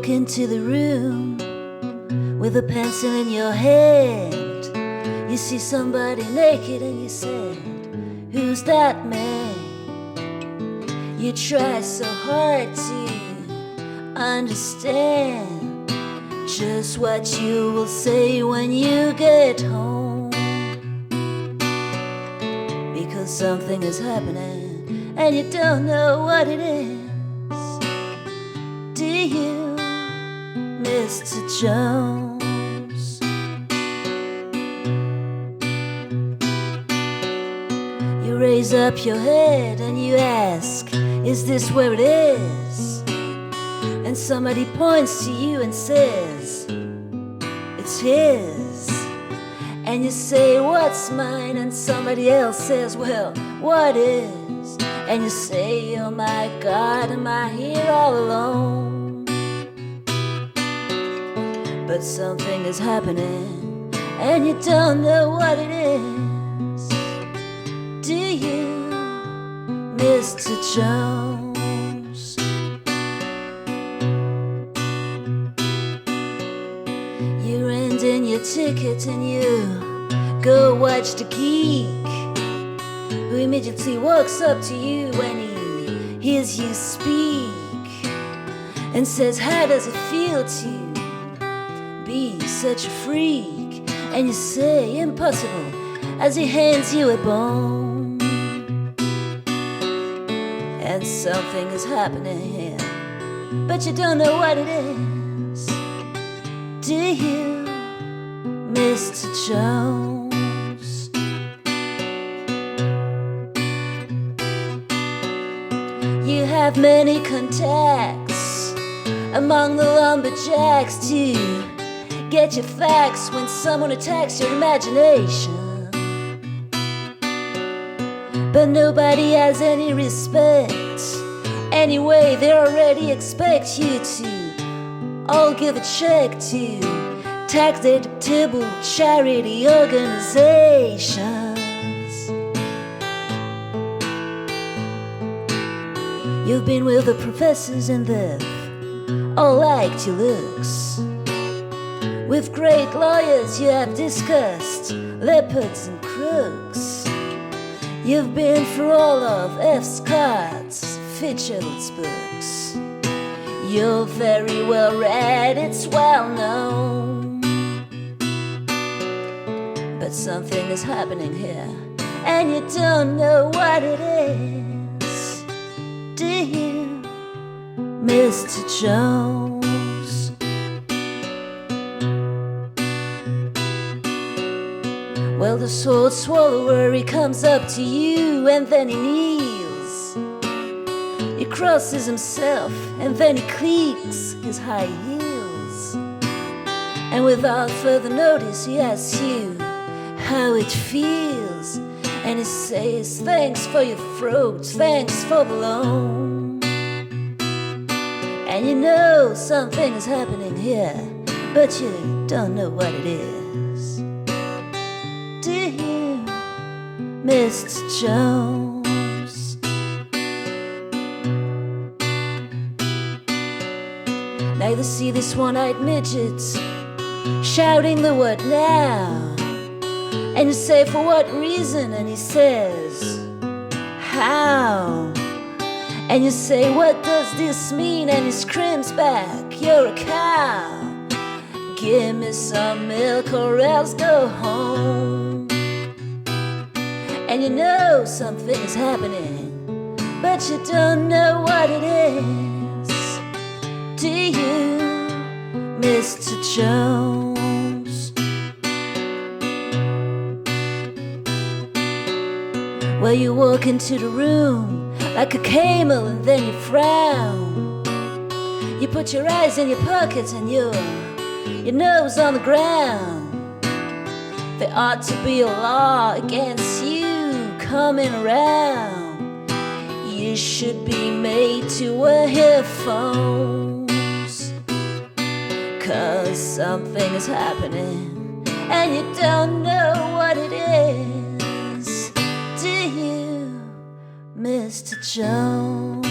walk into the room with a pencil in your hand. You see somebody naked and you said, "Who's that man?" You try so hard to understand just what you will say when you get home, because something is happening and you don't know what it is. Do you, Mr. Jones? You raise up your head and you ask, "Is this where it is?" And somebody points to you and says, "It's his." And you say, "What's mine?" And somebody else says, "Well, what is?" And you say, "Oh my God, am I here all alone?" But something is happening and you don't know what it is. Do you, Mr. Jones? You hand in your ticket and you go watch the geek, who immediately walks up to you when he hears you speak and says, "How does it feel to be such a freak?" And you say, "Impossible," as he hands you a bone. And something is happening here, but you don't know what it is. Do you, Mr. Jones? You have many contacts among the lumberjacks to get your facts when someone attacks your imagination. But nobody has any respect. Anyway, they already expect you to all give a check to tax-deductible charity organizations. You've been with the professors and they've all liked your looks. With great lawyers you have discussed leopards and crooks. You've been through all of F. Scott's Fitzgerald's books. You're very well read, it's well known. But something is happening here and you don't know what it is. Do you, Mr. Jones? Well, the sword swallower, he comes up to you and then he kneels. He crosses himself and then he cleats his high heels. And without further notice he asks you how it feels. And he says, "Thanks for your throat, thanks for the loan." And you know something is happening here, but you don't know what it is. Do you, Mr. Jones? Now you see this one-eyed midget shouting the word "now." And you say, "For what reason?" And he says, "How?" And you say, "What does this mean?" And he screams back, "You're a cow. Give me some milk or else go home." And you know something is happening, but you don't know what it is. Do you, Mr. Jones? Well, you walk into the room like a camel and then you frown. You put your eyes in your pockets and your nose on the ground. There ought to be a law against you coming around. You should be made to wear headphones, 'cause something is happening and you don't know what it is. Do you, Mr. Jones?